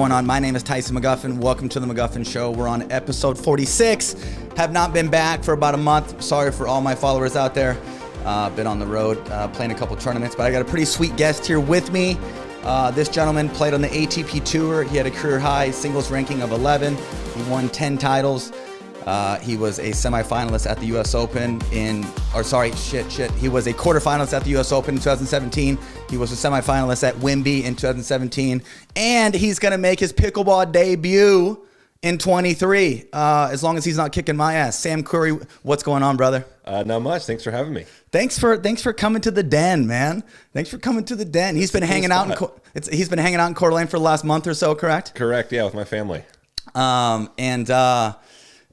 going on? My name is Tyson McGuffin. Welcome to the McGuffin Show. We're on episode 46. Have not been back for about a month. Sorry for all my followers out there. Been on the road playing a couple tournaments, but I got a pretty sweet guest here with me. This gentleman played on the ATP Tour. He had a career high singles ranking of 11. He won 10 titles. He was a semifinalist at the U.S. Open He was a quarterfinalist at the U.S. Open in 2017. He was a semifinalist at Wimby in 2017. And he's going to make his pickleball debut in 23, as long as he's not kicking my ass. Sam Querrey, what's going on, brother? Not much. Thanks for having me. Thanks for coming to the den, man. Thanks for coming to the den. He's been hanging out in Coeur d'Alene for the last month or so, correct? Correct. Yeah, with my family.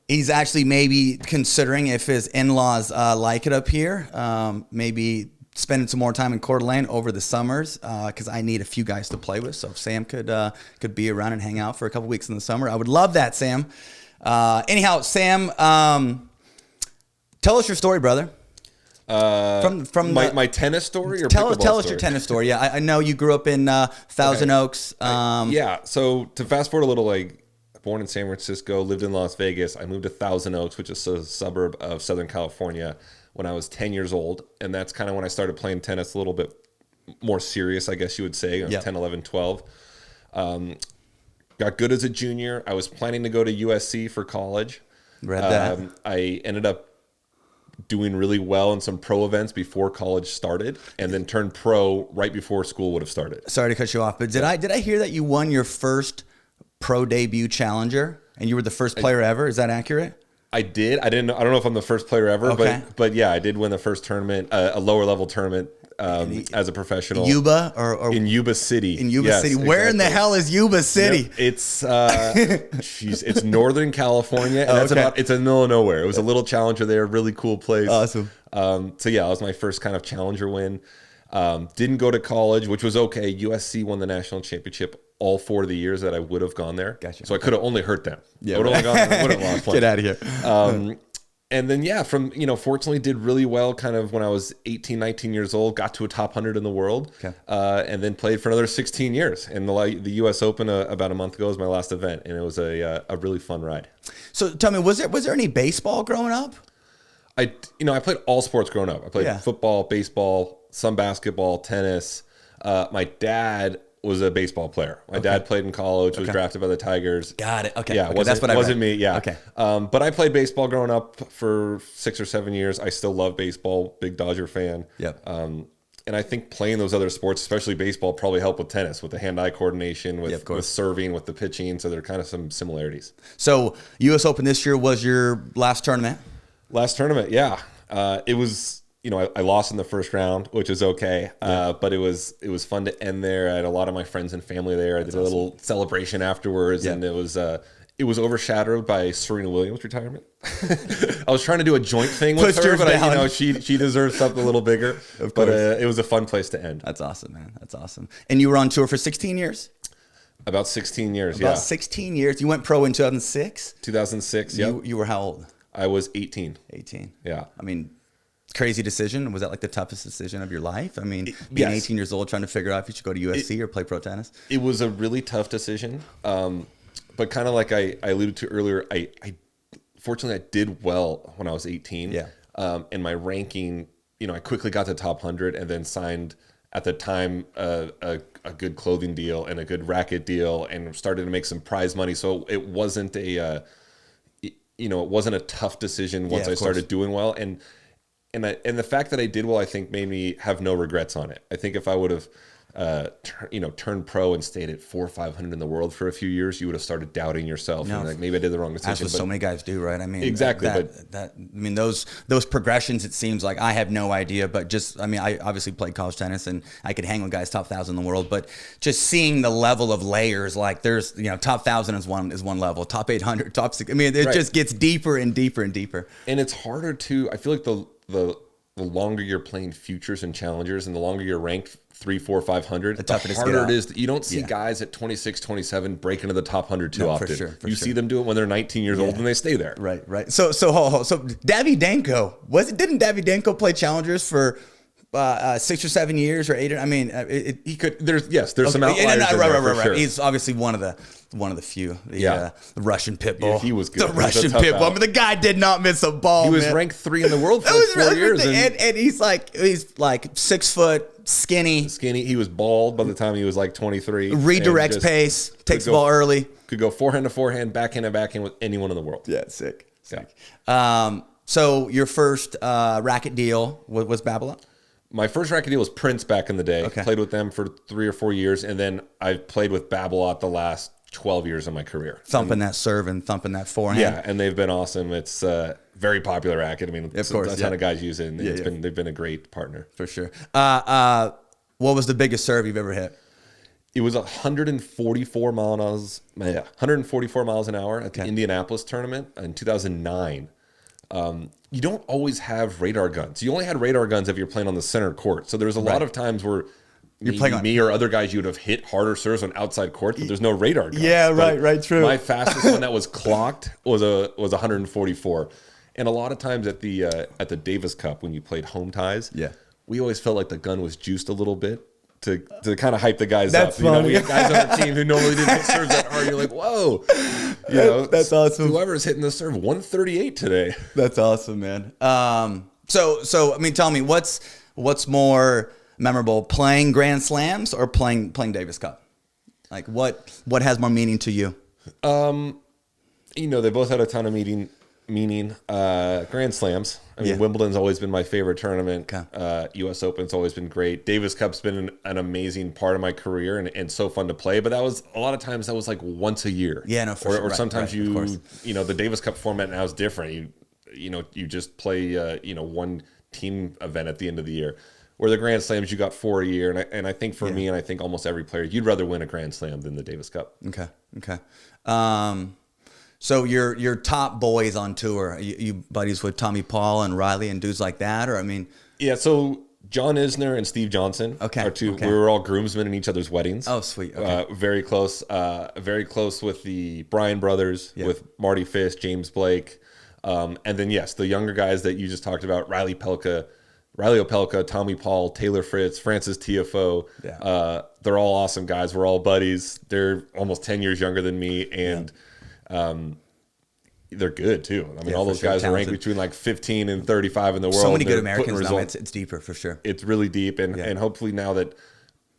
He's actually maybe considering, if his in-laws like it up here, maybe spending some more time in Coeur d'Alene over the summers, because I need a few guys to play with. So if Sam could be around and hang out for a couple weeks in the summer, I would love that, Sam. Anyhow, Sam, tell us your story, brother. From my tennis story, or tell pickleball us story? Your tennis story. Yeah, I know you grew up in Thousand Oaks. Yeah. So to fast forward a little, born in San Francisco, lived in Las Vegas. I moved to Thousand Oaks, which is a suburb of Southern California, when I was 10 years old. And that's kind of when I started playing tennis a little bit more serious, I guess you would say, 10, 11, 12. Got good as a junior. I was planning to go to USC for college. Read that. I ended up doing really well in some pro events before college started, and then turned pro right before school would have stared. Sorry to cut you off, but did I hear that you won your first pro debut challenger and you were the first player ever? Is that accurate? I did. I don't know if I'm the first player ever, okay. but yeah, I did win the first tournament, a lower level tournament, as a professional. Yuba or in Yuba City. In Yuba City. Where in the hell is Yuba City? Yep. It's it's Northern California, and it's in the middle of nowhere. It was a little challenger there, really cool place. Awesome. So yeah, it was my first kind of challenger win. Didn't go to college, which was okay. USC won the national championship all 4 of the years that I would have gone there. Gotcha. So I could have only hurt them. Yeah, I would have only gone there, would have lost plenty. Get out of here. And then, fortunately did really well kind of when I was 18, 19 years old, got to a top 100 in the world, and then played for another 16 years. And the U.S. Open about a month ago was my last event, and it was a really fun ride. So tell me, was there any baseball growing up? I played all sports growing up. I played football, baseball, some basketball, tennis. My dad was a baseball player. My dad played in college, was drafted by the Tigers. Got it. Okay. Yeah, that's what I wasn't me. Yeah. Okay. But I played baseball growing up for 6 or 7 years. I still love baseball. Big Dodger fan. Yep. And I think playing those other sports, especially baseball, probably helped with tennis, with the hand-eye coordination, with serving, with the pitching. So there are kind of some similarities. So U.S. Open this year was your last tournament? Last tournament, yeah. It was. I lost in the first round, which is okay. But it was fun to end there. I had a lot of my friends and family there. I did a little celebration afterwards, and it was overshadowed by Serena Williams' retirement. I was trying to do a joint thing with her, but she deserves something a little bigger. Of course. But it was a fun place to end. That's awesome, man. That's awesome. And you were on tour for 16 years? About 16 years, About 16 years. You went pro in 2006? 2006, yeah. You were how old? I was 18. 18. Yeah. I mean, crazy decision. Was that like the toughest decision of your life? I mean, being 18 years old, trying to figure out if you should go to USC or play pro tennis? It was a really tough decision. But kind of like I alluded to earlier, I fortunately I did well when I was 18. Yeah. And my ranking, I quickly got to top 100 and then signed at the time a good clothing deal and a good racket deal and started to make some prize money. So it wasn't a tough decision once I started doing well. And the fact that I did well, I think, made me have no regrets on it. I think if I would have, turned pro and stayed at 400 or 500 in the world for a few years, you would have started doubting yourself. No, and like, maybe I did the wrong decision. That's what so many guys do, right? I mean, exactly. Those progressions, it seems like I have no idea, but I obviously played college tennis and I could hang with guys top 1,000 in the world, but just seeing the level of layers, like there's, top 1,000 is one level, top 800, top 6. I mean, it just gets deeper and deeper and deeper. And it's harder to, I feel like the longer you're playing futures and challengers and the longer you're ranked 300, 400, 500, the harder it is. You don't see guys at 26, 27 break into the top 100 too often. For sure. See them do it when they're 19 years old and they stay there. Right. So Davidenko, didn't Davidenko play challengers for 6 or 7 years or 8. I mean, He could. There's some outliers. Right. Sure. He's obviously one of the few. The Russian pit bull. Yeah, he was good. The Russian pit bull. I mean, the guy did not miss a ball. He was ranked 3 in the world for 4 years, and he's like 6 foot, skinny. He was bald by the time he was like 23. Redirects pace, takes the ball early. Could go forehand to forehand, backhand to backhand with anyone in the world. Yeah, sick. Yeah. So your first racket deal was Babylon? My first racket deal was Prince back in the day. Okay. Played with them for 3 or 4 years, and then I've played with Babolat the last 12 years of my career. Thumping that serve and thumping that forehand. Yeah, and they've been awesome. It's a very popular racket. I mean, of course, a ton of guys use it, and they've been a great partner. For sure. What was the biggest serve you've ever hit? It was 144 miles an hour at the Indianapolis tournament in 2009. You don't always have radar guns. You only had radar guns if you're playing on the center court. So there's a lot of times where me or other guys, you would have hit harder serves on outside courts, but there's no radar gun. Yeah, right, true. My fastest one that was clocked was 144. And a lot of times at the Davis Cup when you played home ties, we always felt like the gun was juiced a little bit to kind of hype the guys up. Funny. You know, we have guys on our team who normally didn't hit serves that hard. You're like, whoa, that's awesome. Whoever's hitting the serve 138 today. That's awesome, man. So I mean, tell me what's more memorable, playing Grand Slams or playing Davis Cup? Like what has more meaning to you? They both had a ton of meaning. Grand Slams. I mean, Wimbledon's always been my favorite tournament. U.S. Open's always been great. Davis Cup's been an amazing part of my career and so fun to play. But a lot of times that was like once a year. Yeah, no, for sure. Or sometimes the Davis Cup format now is different. You just play one team event at the end of the year. Where the Grand Slams, you got 4 a year, and I think for me, and I think almost every player, you'd rather win a Grand Slam than the Davis Cup. Okay. So your top boys on tour, you buddies with Tommy Paul and Riley and dudes like that, or I mean, yeah. So John Isner and Steve Johnson are two. We were all groomsmen in each other's weddings. Oh, sweet. Okay. Very close. Very close with the Bryan brothers, with Marty Fish, James Blake, and then the younger guys that you just talked about, Riley Opelka, Tommy Paul, Taylor Fritz, Francis Tiafoe. They're all awesome guys. We're all buddies. They're almost 10 years younger than me, and they're good too. I mean, all those guys are ranked between like 15 and 35 in the world. So many good Americans now. It's deeper for sure. It's really deep, and hopefully now that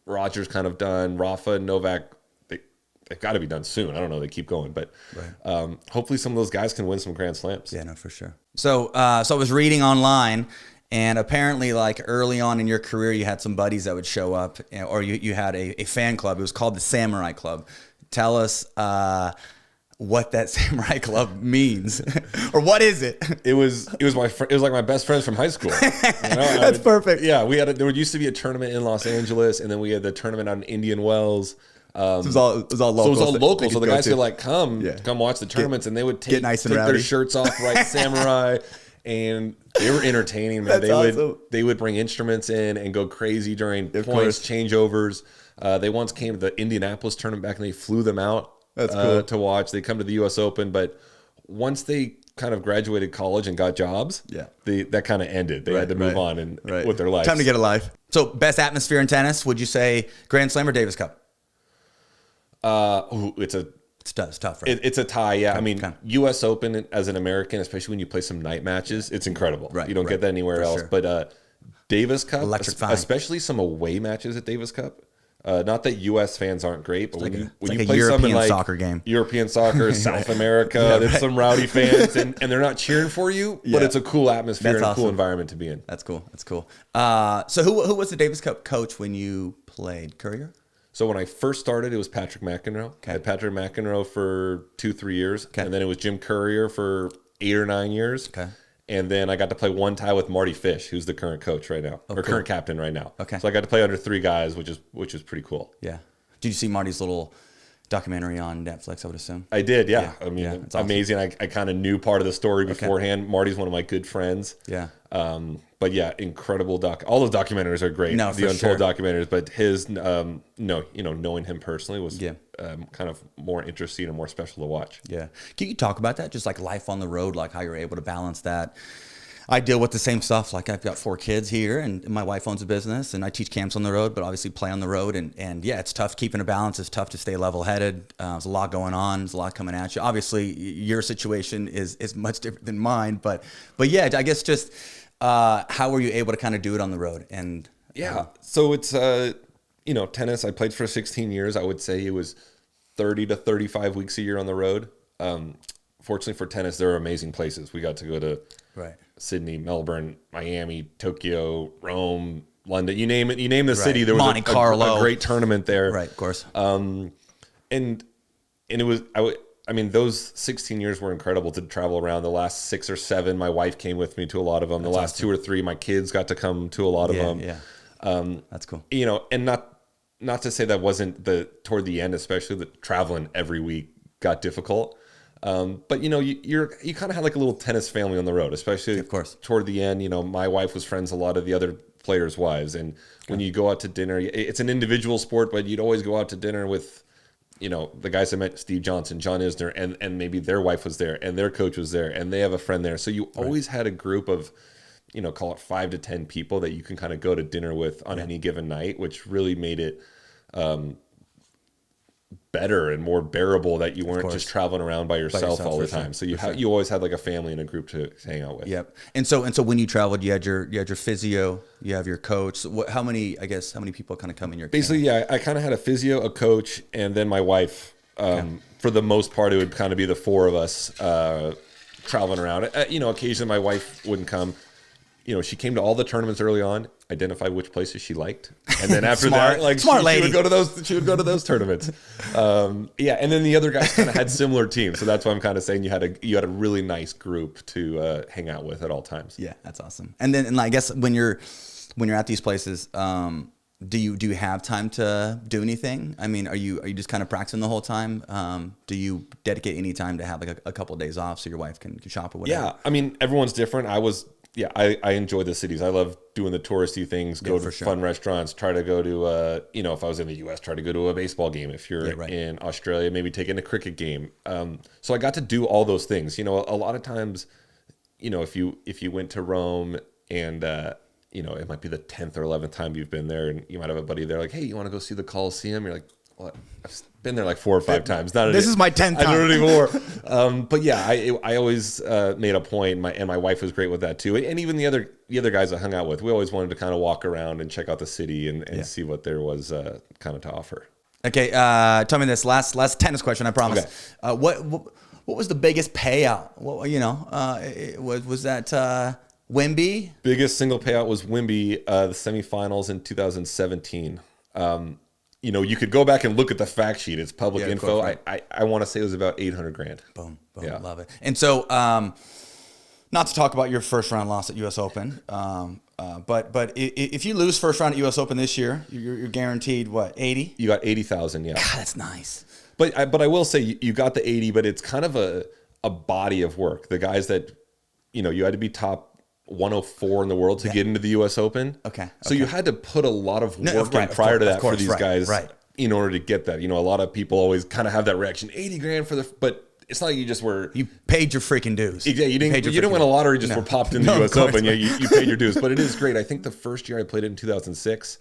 Roger's kind of done, Rafa and Novak, they've got to be done soon. I don't know. They keep going, but hopefully some of those guys can win some Grand Slams. Yeah, no, for sure. So I was reading online. And apparently, like early on in your career, you had some buddies that would show up, or you had a fan club. It was called the Samurai Club. Tell us what that Samurai Club means, or what is it? It was like my best friends from high school. That's perfect. Yeah, there used to be a tournament in Los Angeles, and then we had the tournament out in Indian Wells. So it was all local. So it was all local. So the guys could like come watch the tournaments, and they would take their shirts off, write Samurai. And they were entertaining, man. They would bring instruments in and go crazy during points, changeovers. They once came to the Indianapolis tournament back, and they flew them out to watch. They come to the U.S. Open, but once they kind of graduated college and got jobs, that kind of ended. They had to move on with their life. Time to get a life. So, best atmosphere in tennis? Would you say Grand Slam or Davis Cup? It's tough, right? It's a tie, yeah. I mean, U.S. Open as an American, especially when you play some night matches, it's incredible. Right, you don't get that anywhere else. Sure. But Davis Cup, especially some away matches at Davis Cup. Not that U.S. fans aren't great, but when you play something like soccer game, European soccer, South America, there's some rowdy fans, and they're not cheering for you, but it's a cool atmosphere and a cool environment to be in. That's cool. So who was the Davis Cup coach when you played? Courier? So when I first started, it was Patrick McEnroe. I had Patrick McEnroe for 2-3 years. And then it was Jim Courier for 8 or 9 years. And then I got to play one tie with Marty Fish, who's the current coach right now, current captain right now. So I got to play under 3 guys, which is pretty cool. Yeah. Did you see Marty's little documentary on Netflix, I would assume? I did, yeah. I mean, it's amazing. I kind of knew part of the story beforehand. Marty's one of my good friends. Yeah. But yeah, incredible all those documentaries are great. No, the Untold documentaries, but his, knowing him personally was kind of more interesting and more special to watch. Yeah. Can you talk about that? Just like life on the road, like how you're able to balance that. I deal with the same stuff. Like I've got 4 kids here, and my wife owns a business, and I teach camps on the road, but obviously play on the road. And yeah, it's tough keeping a balance. It's tough to stay level-headed. There's a lot going on. There's a lot coming at you. Obviously, your situation is much different than mine, but yeah, I guess just how were you able to kind of do it on the road? And yeah, so it's tennis. I played for 16 years. I would say it was 30 to 35 weeks a year on the road. Fortunately for tennis, there are amazing places. We got to go to Sydney, Melbourne, Miami, Tokyo, Rome, London. You name it. You name the city. There was Monte Carlo. A great tournament there. Right, of course. And it was I mean, those 16 years were incredible to travel around. The last 6 or 7, my wife came with me to a lot of them. The last awesome. 2 or 3, my kids got to come to a lot of them. Yeah, that's cool. And not to say that wasn't toward the end, especially the traveling every week got difficult. But you kind of had like a little tennis family on the road, especially of course toward the end. My wife was friends with a lot of the other players' wives, and when you go out to dinner, it's an individual sport, but you'd always go out to dinner with, the guys I met, Steve Johnson, John Isner, and maybe their wife was there, and their coach was there, and they have a friend there. So you always had a group of, call it 5 to 10 people that you can kind of go to dinner with on any given night, which really made it better and more bearable that you weren't just traveling around by yourself all the time. So you always had like a family and a group to hang out with. Yep. And so when you traveled, you had your physio, you have your coach. How many people kind of come in your basically camp? Yeah, I kind of had a physio, a coach, and then my wife. For the most part, it would kind of be the 4 of us traveling around. Occasionally my wife wouldn't come. She came to all the tournaments early on, identified which places she liked, and then after that, like smart lady, she would go to those tournaments. And then the other guys kind of had similar teams, so that's why I'm kind of saying you had a really nice group to hang out with at all times. Yeah, that's awesome. And I guess when you're at these places, do you have time to do anything? I mean, are you just kind of practicing the whole time? Do you dedicate any time to have like a couple of days off so your wife can shop or whatever? Yeah, I mean, everyone's different. I enjoy the cities. I love doing the touristy things, go to fun restaurants, try to go to, if I was in the U.S., try to go to a baseball game. If you're in Australia, maybe take in a cricket game. So I got to do all those things. A lot of times, if you went to Rome and, it might be the 10th or 11th time you've been there, and you might have a buddy there like, hey, you want to go see the Colosseum? You're like, well, I've been there like 4 or 5 times. This is my 10th time. I don't anymore. But yeah, I always made a point, and my wife was great with that too. And even the other guys I hung out with, we always wanted to kind of walk around and check out the city and see what there was kind of to offer. Okay, tell me this last tennis question. I promise. Okay. What was the biggest payout? Was that Wimby? Biggest single payout was Wimby, the semifinals in 2017. You could go back and look at the fact sheet. It's public info. I want to say it was about $800,000. Boom. Yeah. Love it. And so, not to talk about your first round loss at U.S. Open, but if you lose first round at U.S. Open this year, you're guaranteed what, 80? You got 80,000. Yeah, God, that's nice. But I will say you got the 80, but it's kind of a body of work. The guys that you had to be top 104 in the world to get into the U.S. Open. Okay. So you had to put a lot of work in prior to that for these guys in order to get that. A lot of people always kind of have that reaction, $80,000 but it's not like you just were... You paid your freaking dues. Yeah, you didn't win a lottery, just were popped into the U.S. Open. Yeah, you paid your dues. But it is great. I think the first year I played it in 2006,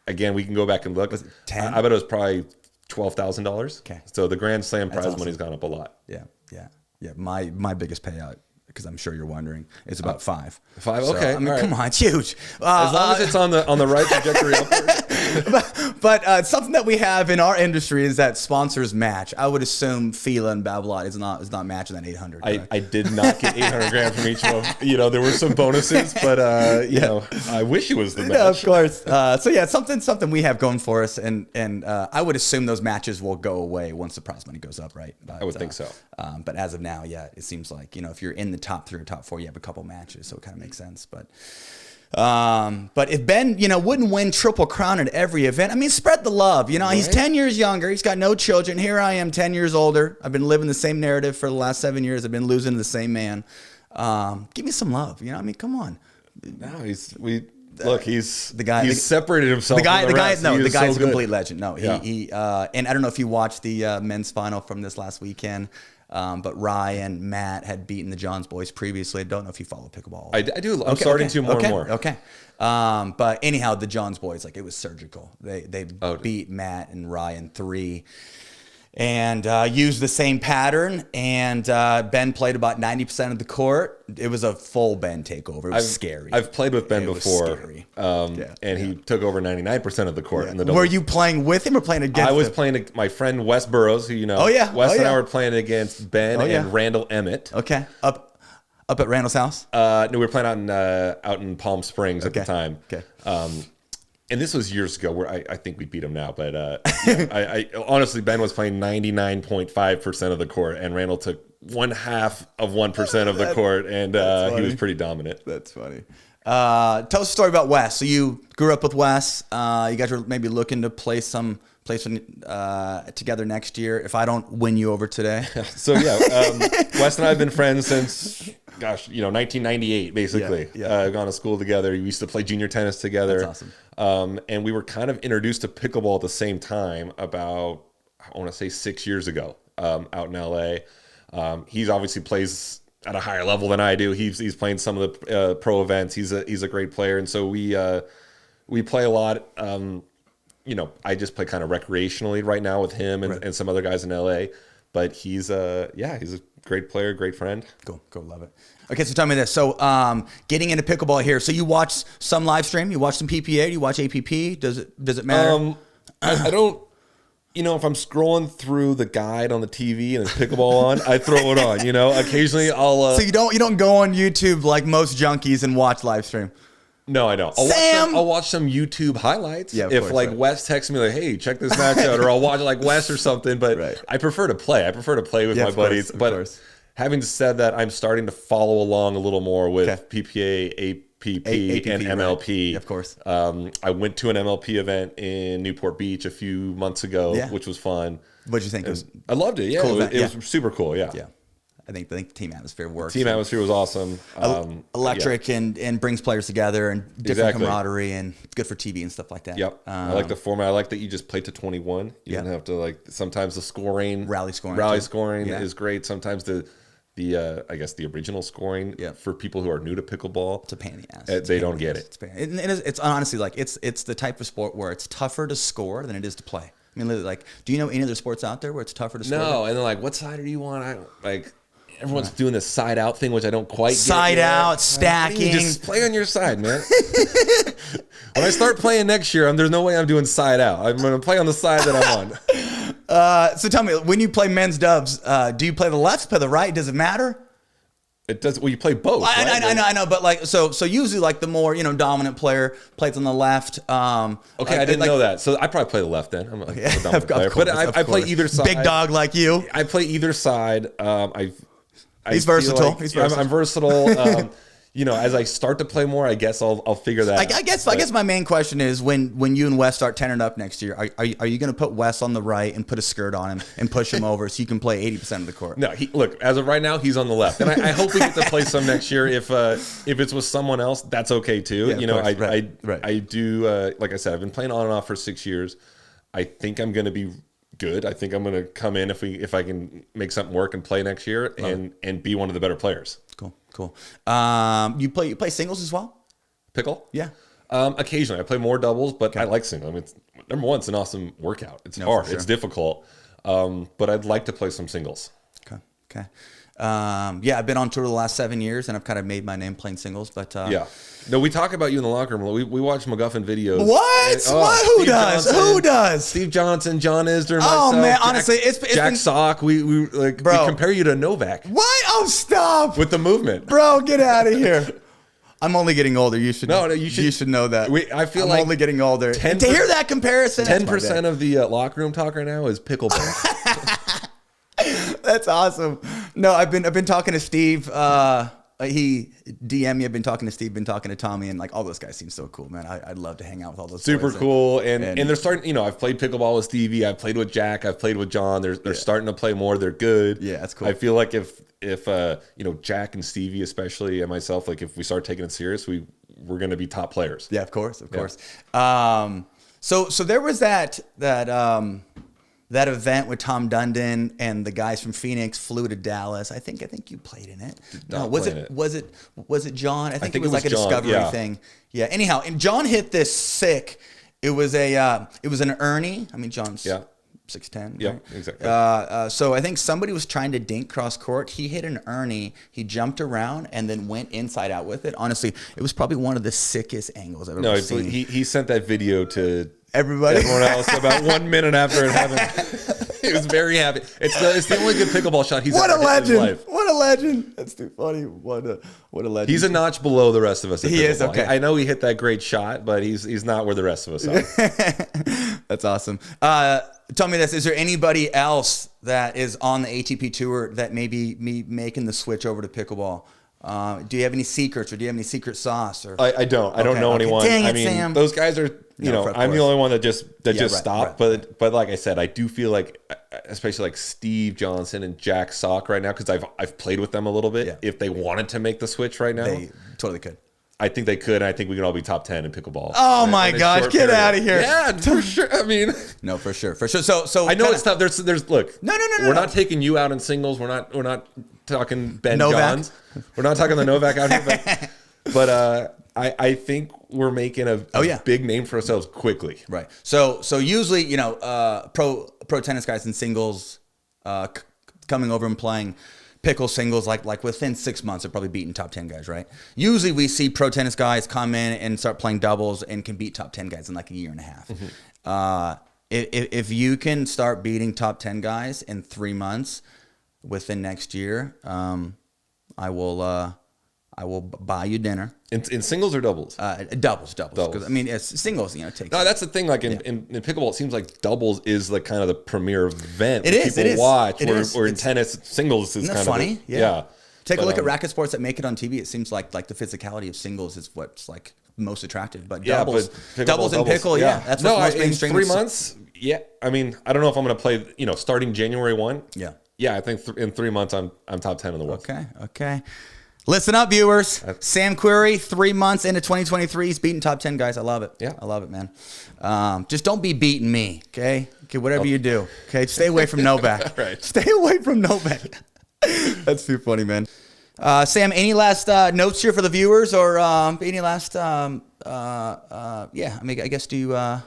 again, we can go back and look. Was it 10? I bet it was probably $12,000. Okay. So the Grand Slam prize money's gone up a lot. Yeah. My biggest payout, because I'm sure you're wondering, is about 5. 5? So, okay. I mean, come on, it's huge. As long as it's on the right trajectory upward. but something that we have in our industry is that sponsors match. I would assume Fila and Babolat is not matching that 800. I did not get $800,000 from each of them. There were some bonuses, but I wish it was the match. Yeah, of course. So yeah, something we have going for us, and I would assume those matches will go away once the prize money goes up, right? But, I would think so. But as of now, yeah, it seems like if you're in the top 3 or top 4, you have a couple matches, so it kind of makes sense. But if Ben, wouldn't win Triple Crown at every event, I mean, spread the love. He's 10 years younger. He's got no children. Here I am, 10 years older. I've been living the same narrative for the last 7 years. I've been losing to the same man. Give me some love. I mean, come on. No, Look, he's the guy. He's separated himself. The guy. From the guy. rest. No, He the is guy's so a complete good. legend. No, he. And I don't know if you watched the men's final from this last weekend, but Ryan, Matt had beaten the Johns boys previously. I don't know if you follow pickleball. I do. I'm starting to more and more. Okay. But anyhow, the Johns boys, like, it was surgical. They beat Matt and Ryan 3. And used the same pattern, and Ben played about 90% of the court. It was a full Ben takeover. It was scary. I've played with Ben before, scary. and he took over 99% of the court in the doubles. Were you playing with him or playing against him? I was playing my friend Wes Burrows, who you know. Oh, yeah. Wes and I were playing against Ben and Randall Emmett. Okay. Up at Randall's house? No, we were playing out in Palm Springs at the time. Okay. And this was years ago, where I think we beat him now. But I honestly, Ben was playing 99.5% of the court, and Randall took 0.5% of the court, and he was pretty dominant. That's funny. Tell us a story about Wes. So you grew up with Wes. You guys were maybe looking to play some together next year. If I don't win you over today. So Wes and I have been friends since, 1998, basically. Yeah. Gone to school together. We used to play junior tennis together. That's awesome. And we were kind of introduced to pickleball at the same time about, I want to say 6 years ago, out in LA. He's obviously plays at a higher level than I do. He's playing some of the pro events. He's a great player. And so we play a lot. I just play kind of recreationally right now with him and some other guys in LA. But he's a great player, great friend. Cool, love it. Okay, so tell me this. So getting into pickleball here. So you watch some live stream, you watch some PPA, do you watch APP? Does it matter? I don't. If I'm scrolling through the guide on the TV and there's pickleball on, I throw it on. Occasionally I'll. So you don't go on YouTube like most junkies and watch live stream. No, I don't. I'll watch some YouTube highlights. Yeah, if course, Wes texts me like, "Hey, check this match out," or I'll watch Wes or something. But I prefer to play. I prefer to play with my buddies. But having said that, I'm starting to follow along a little more with PPA, APP, and MLP. Right. Of course. I went to an MLP event in Newport Beach a few months ago, which was fun. What'd you think? I loved it. Yeah, cool it was super cool. Yeah. I think the team atmosphere works. Team atmosphere was awesome. Electric and brings players together and different camaraderie, and it's good for TV and stuff like that. Yep. I like the format. I like that you just play to 21. You don't have to sometimes the rally scoring is great. Sometimes the I guess the original scoring for people who are new to pickleball, it's a pain in the ass. They don't get it. It's honestly it's the type of sport where it's tougher to score than it is to play. I mean, literally, do you know any other sports out there where it's tougher to score? No, and then what side do you want? Everyone's doing this side out thing, which I don't quite get. Side out, stacking. Just play on your side, man. When I start playing next year, there's no way I'm doing side out. I'm going to play on the side that I'm on. So tell me, when you play men's dubs, do you play the left, play the right? Does it matter? It does. Well, you play both. I know, but so usually the more dominant player plays on the left. Okay, I didn't know that. So I probably play the left then. I'm a dominant player, but I play either side. Big dog like you. I play either side. He's versatile. I'm versatile. As I start to play more, I guess I'll figure that out. I guess my main question is when you and Wes start tearing up next year, are you going to put Wes on the right and put a skirt on him and push him over so you can play 80% of the court? No, look, as of right now, he's on the left, and I hope we get to play some next year. If it's with someone else, that's okay too. I do. Like I said, I've been playing on and off for 6 years. I think I'm going to be good. I think I'm going to come in if I can make something work and play next year and be one of the better players. Cool. You play singles as well? Pickle? Yeah. Occasionally, I play more doubles, but I like singles. I mean, number one, it's an awesome workout. It's hard. Sure. It's difficult. But I'd like to play some singles. Okay. I've been on tour the last 7 years, and I've kind of made my name playing singles. But no, we talk about you in the locker room. We watch McGuffin videos. What? Who does? Who does? Steve Johnson, John Isner, myself. Oh man, honestly, it's Jack been... Sock. We compare you to Novak. What? Oh, stop! With the movement, bro. Get out of here. I'm only getting older. You should. No, you should. You should know that. I feel I'm like only getting older. And to hear that comparison, 10% of the locker room talk right now is pickleball. That's awesome. No, I've been talking to Steve. He DM me. I've been talking to Steve. Been talking to Tommy, and all those guys seem so cool, man. I'd love to hang out with all those. Super cool, and they're starting. I've played pickleball with Stevie. I've played with Jack. I've played with John. They're starting to play more. They're good. Yeah, that's cool. I feel like if Jack and Stevie especially and myself, if we start taking it serious, we we're going to be top players. Yeah, of course. So there was that event with Tom Dundon and the guys from Phoenix flew to Dallas. I think you played in it. No, was it John? I think it was like a John, discovery thing. Yeah. Anyhow, and John hit this sick. It was an Ernie. I mean, John's 6'10". Yeah, right? exactly. So I think somebody was trying to dink cross court. He hit an Ernie. He jumped around and then went inside out with it. Honestly, it was probably one of the sickest angles I've ever seen. He sent that video to everyone else about 1 minute after it happened. He was very happy. It's the only good pickleball shot he's ever hit in his life. What a legend! That's too funny. What a legend. He's a notch below the rest of us. He is, okay. I know he hit that great shot, but he's not where the rest of us are. That's awesome. Tell me this: is there anybody else that is on the ATP tour that may be making the switch over to pickleball? Do you have any secrets, or do you have any secret sauce? Or I don't. I don't know anyone. Dang it, I mean, Sam. Those guys are. I'm the only one that just stopped. Right. But like I said, I do feel like, especially like Steve Johnson and Jack Sock right now, because I've played with them a little bit. Yeah. If they wanted to make the switch right now, they totally could. I think they could. And I think we can all be top 10 in pickleball. Oh my gosh, get out of here! Yeah, for sure. I mean, no, for sure. So I know it's tough. There's look. No. We're not taking you out in singles. We're not talking Ben Novak. Johns. We're not talking the Novak out here. But I think we're making a big name for ourselves quickly. Right. So usually, pro tennis guys in singles coming over and playing pickle singles, like within 6 months of probably beating top 10 guys, right? Usually we see pro tennis guys come in and start playing doubles and can beat top 10 guys in like a year and a half. Mm-hmm. If you can start beating top 10 guys in 3 months within next year, I will buy you dinner. In singles or doubles? Doubles. Because I mean, it's singles. Takes. No, that's the thing. Like in pickleball, it seems like doubles is like kind of the premier event. It is. People watch. Where in tennis, singles is kind funny? of yeah. Take a look at racket sports that make it on TV. It seems like the physicality of singles is what's like most attractive. But doubles and pickle, that's what's most mainstream. 3 months. Yeah, I mean, I don't know if I'm going to play. Starting January 1. Yeah. I think in 3 months I'm top 10 in the world. Okay. Listen up, viewers. Sam Querrey, 3 months into 2023, he's beating top 10 guys. I love it. Yeah. I love it, man. Just don't be beating me, okay? Whatever you do, okay? Stay away from Novak. Right. Stay away from Novak. That's too funny, man. Sam, any last notes here for the viewers, or any last? I mean, I guess do you have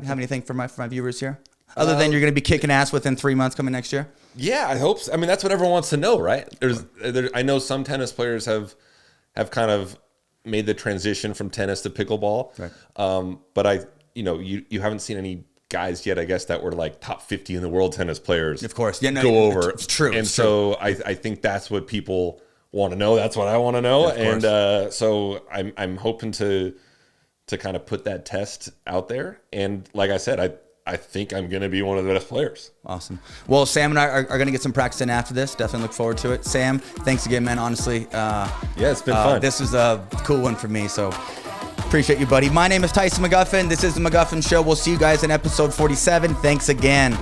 anything for my viewers here? Other than you're going to be kicking ass within 3 months coming next year? Yeah, I hope so. I mean, that's what everyone wants to know, right? I know some tennis players have kind of made the transition from tennis to pickleball. Right. But you haven't seen any guys yet, I guess, that were like top 50 in the world tennis players. Of course. Go over. It's true. And so I think that's what people want to know. That's what I want to know. And so I'm hoping to kind of put that test out there. And like I said, I think I'm going to be one of the best players. Awesome. Well, Sam and I are going to get some practice in after this. Definitely look forward to it. Sam, thanks again, man. Honestly. It's been fun. This is a cool one for me. So appreciate you, buddy. My name is Tyson McGuffin. This is The McGuffin Show. We'll see you guys in episode 47. Thanks again.